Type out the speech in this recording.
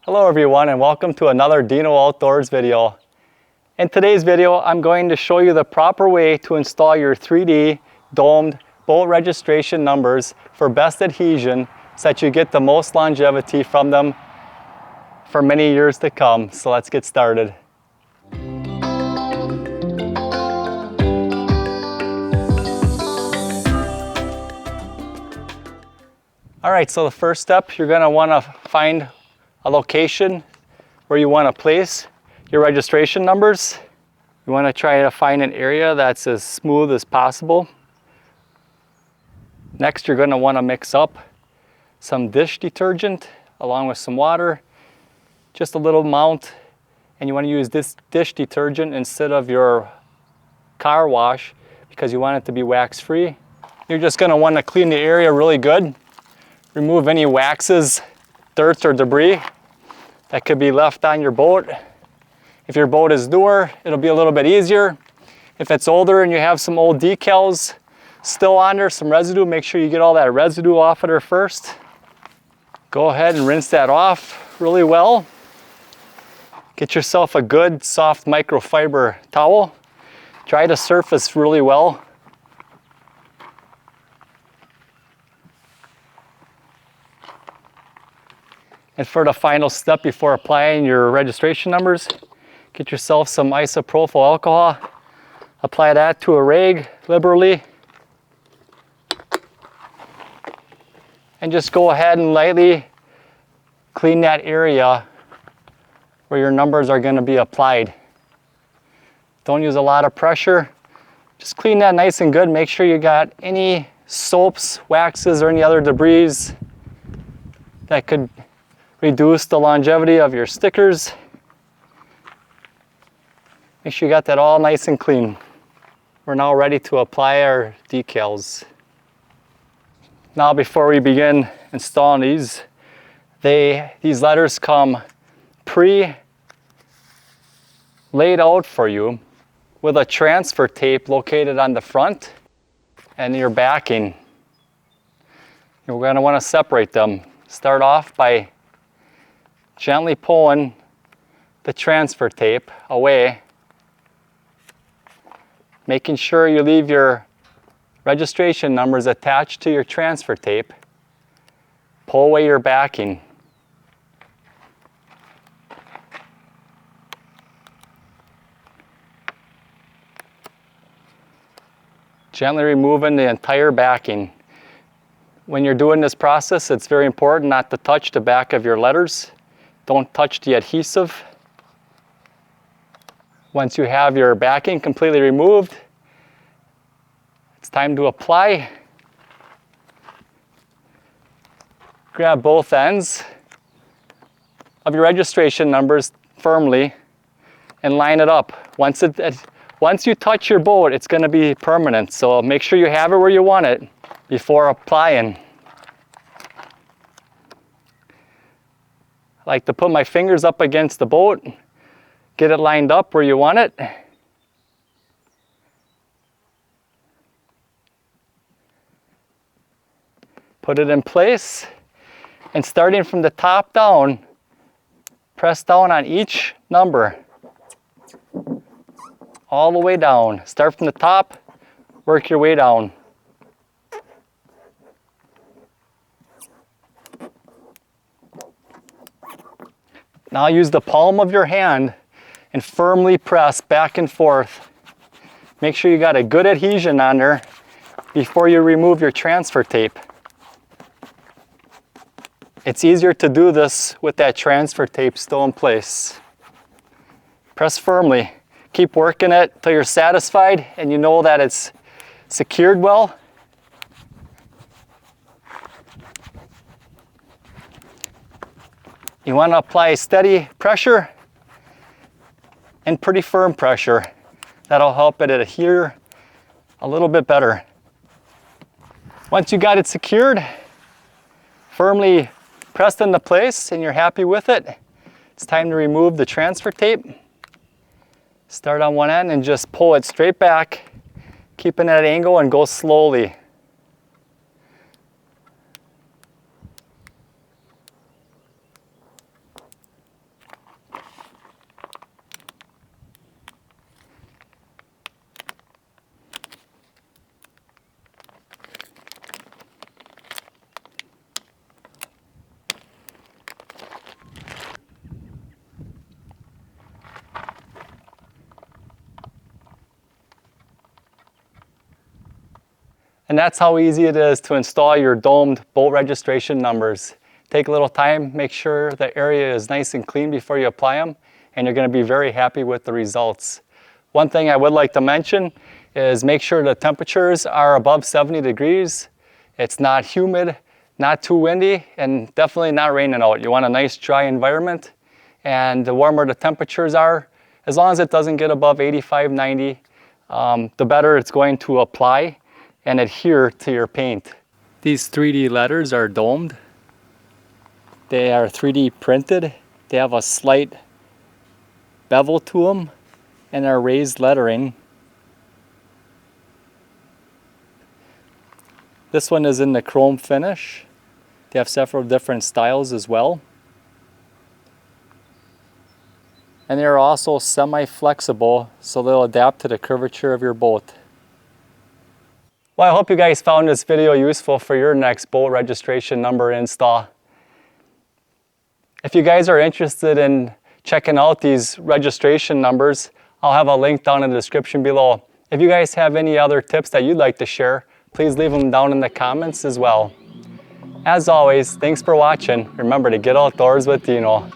Hello everyone and welcome to another Dino Outdoors video. In today's video, I'm going to show you the proper way to install your 3D domed boat registration numbers for best adhesion so that you get the most longevity from them for many years to come. So let's get started. Alright, so the first step, you're going to want to find a location where you want to place your registration numbers. You want to try to find an area that's as smooth as possible. Next, you're going to want to mix up some dish detergent along with some water, just a little amount, and you want to use this dish detergent instead of your car wash because you want it to be wax free. You're just going to want to clean the area really good. Remove any waxes, dirt, or debris that could be left on your boat. If your boat is newer, it'll be a little bit easier. If it's older and you have some old decals still on there, some residue, make sure you get all that residue off of there first. Go ahead and rinse that off really well. Get yourself a good soft microfiber towel. Dry the surface really well. And for the final step before applying your registration numbers, get yourself some isopropyl alcohol. Apply that to a rag liberally. And just go ahead and lightly clean that area where your numbers are going to be applied. Don't use a lot of pressure. Just clean that nice and good. Make sure you got any soaps, waxes, or any other debris that could reduce the longevity of your stickers. Make sure you got that all nice and clean. We're now ready to apply our decals. Now before we begin installing these letters come pre-laid out for you with a transfer tape located on the front and your backing. You're going to want to separate them. Start off by gently pulling the transfer tape away, making sure you leave your registration numbers attached to your transfer tape. Pull away your backing. Gently removing the entire backing. When you're doing this process, it's very important not to touch the back of your letters. Don't touch the adhesive. Once you have your backing completely removed, it's time to apply. Grab both ends of your registration numbers firmly and line it up. Once you touch your boat, it's going to be permanent, so make sure you have it where you want it before applying. I like to put my fingers up against the boat, get it lined up where you want it. Put it in place, and starting from the top down, press down on each number all the way down. Start from the top, work your way down. Now use the palm of your hand and firmly press back and forth. Make sure you got a good adhesion on there before you remove your transfer tape. It's easier to do this with that transfer tape still in place. Press firmly. Keep working it till you're satisfied and you know that it's secured well. You want to apply steady pressure and pretty firm pressure. That'll help it adhere a little bit better. Once you got it secured, firmly pressed into place and you're happy with it, it's time to remove the transfer tape. Start on one end and just pull it straight back, keeping that angle, and go slowly. And that's how easy it is to install your domed boat registration numbers. Take a little time, make sure the area is nice and clean before you apply them, and you're going to be very happy with the results. One thing I would like to mention is make sure the temperatures are above 70 degrees. It's not humid, not too windy, and definitely not raining out. You want a nice dry environment, and the warmer the temperatures are, as long as it doesn't get above 85, 90, the better it's going to apply and adhere to your paint. These 3D letters are domed. They are 3D printed. They have a slight bevel to them and are raised lettering. This one is in the chrome finish. They have several different styles as well. And they're also semi-flexible, so they'll adapt to the curvature of your boat. Well, I hope you guys found this video useful for your next boat registration number install. If you guys are interested in checking out these registration numbers, I'll have a link down in the description below. If you guys have any other tips that you'd like to share, please leave them down in the comments as well. As always, thanks for watching. Remember to get outdoors with Dino.